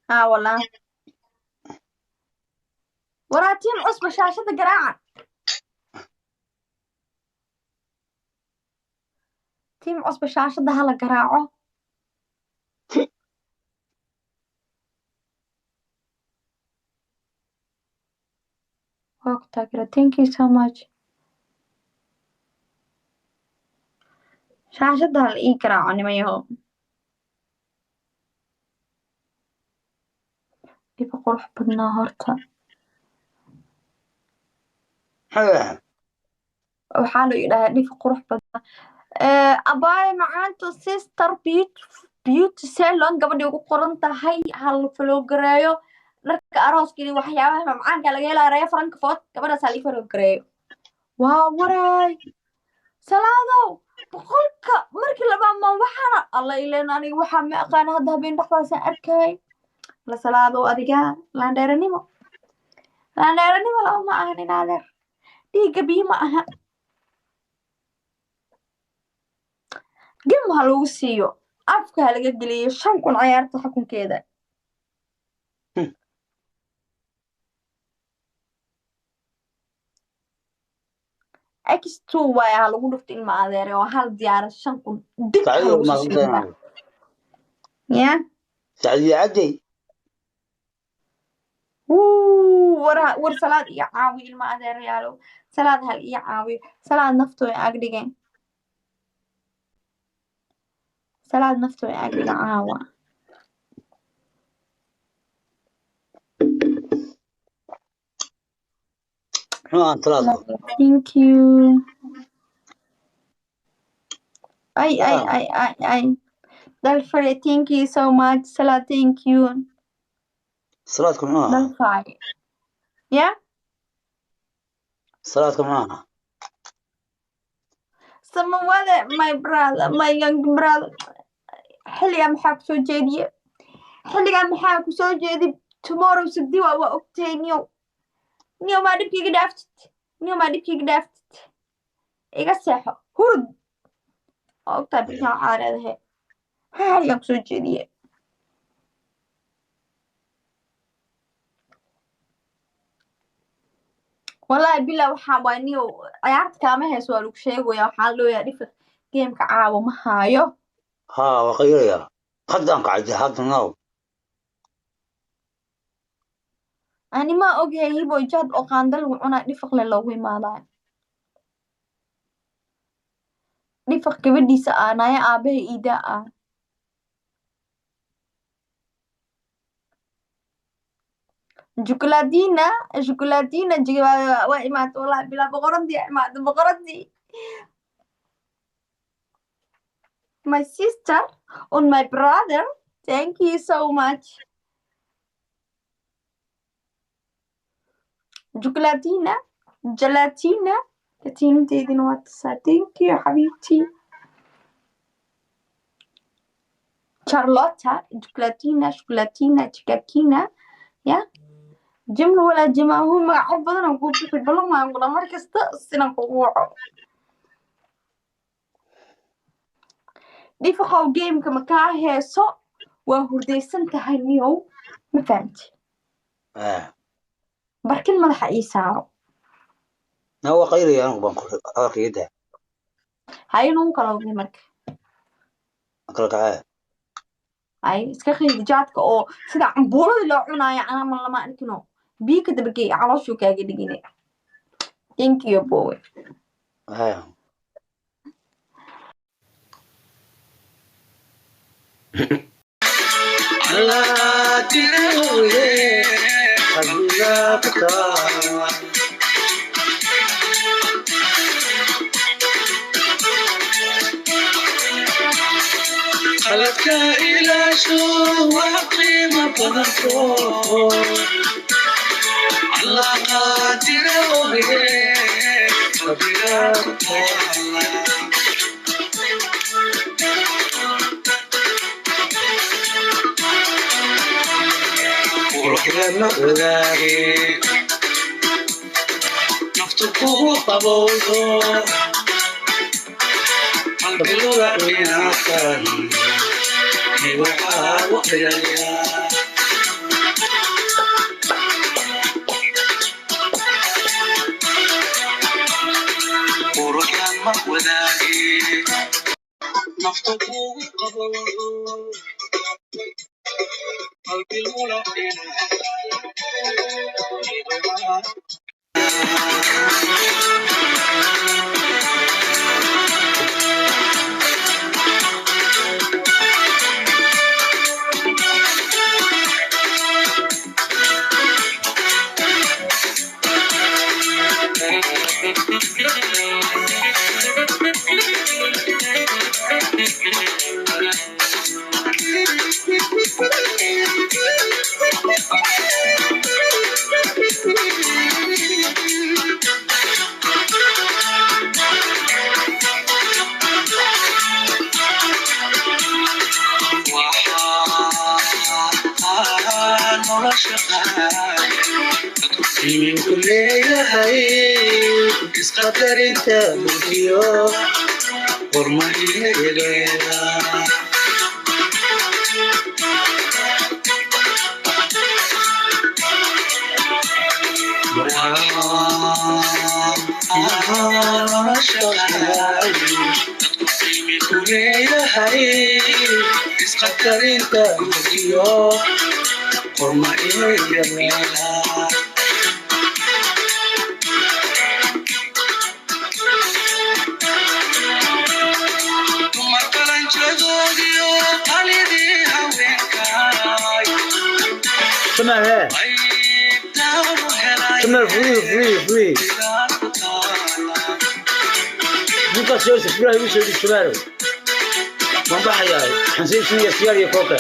والله ورا تيم عصبة شاشة قراعة تيم عصبة شاشة هلا قراعة وقتك thank you so much شاشة هلا إيه قراعة ما يهو كيف قروح بدنا هرتا وحاله إلى كيف قروح بدنا أباي معانتو سيستر بيوتي سيلون قبل يقول قرنتا هاي هالفلوغريو dharka arooskii waxyaabaha macmacaanka laga helaa reer Frankfurt gabadhaas la farogreeyo waa waray salaadow boqolka markii laba ma waxana alla ileen aniga waxa ma aqaan hadda habeen dhaxdaasaan arkay la salaadow adiga laandheeranimo lama ma ahan inaadeer dhiiga biyo ma aha gem ha lagu siiyo afka ha laga geliyo 5 kun ciyaarta xukunkeeda X2 waay ha lagu dhufto ilma adeer oo hal diyaar 5 kun dib ha lagu siiyo ya سعدي عدي war salaad iyo caawi ilma adeerayaalow salaad hal iyo caawi salaad naftooy agdhigeen salaad naftooy agdhiga caawa thank you ay dalfare thank you so much salaad thank you صلاتكم معها dalfare yeah صلاتكم معها samawade my brother my young brother xilligan maxaa kusoo jeediye xilligan maxaa kusoo jeedi tomorrow sabdi waa ogtay niyo maa dhibkiiga dhaaftid iga seexo hurud oo ogtaa bikaan caareedahe maxaa xilligan kusoo jeediye wallahi bilaa waxaa waay niyo ciyaarta kaama hees waa lagu sheegaya waxaa looyaa dhifka geemka caawa ma haayo ها وغيرها خدامك عدي هذا النوم ani ma ogyahay hibo jaad oo qaanda lagu cunaa dhifaqle loogu imaadaa dhifaq gabadhiisa aanaya aabaha iidaa ah jukuladina waa imaata wallahi bilaa boqoradii imaata boqoradii my sister and my brother thank you so much جلاتينا كتينتيدين واتسا thank you حبيبتي شارلوتا شوكولاتينا تشكاكينا يا جمل ولا جماعة هم عبدنا نقول في بلو ما نقول مركز تأسنا قوعه دي فقو جيم كما كاهيسو وهرديسن تهنيو ما فهمتي بركن مدح إيسارو هو غيري أنا بنقول أكيد هاي نون كلاوي مرك أكلك عاد هاي إسكخي جاتك أو سيدا عمبولة لو عنايا أنا من لما أنكنو بيك دبكي على شو كاجي دقيني thank you boy لا تلوي حبيبك خلقك إلى شو وقيمة بذكر الله قادر وبيه حبيبك وروحنا نغلاقي نفتك وقبوضو قلبي لغة ويناكن نوحا وقيايا wadaagay nafta kugu qabo qalbi mula من كل هاي تسقطر انت ملكيو ورمحي ليلة من كل هاي تسقطر انت ملكيو ورمحي ليلة سمع فري نقص يوسف فري يوسف الشمال ما بحياي حنسيب شوية سيارة كوكا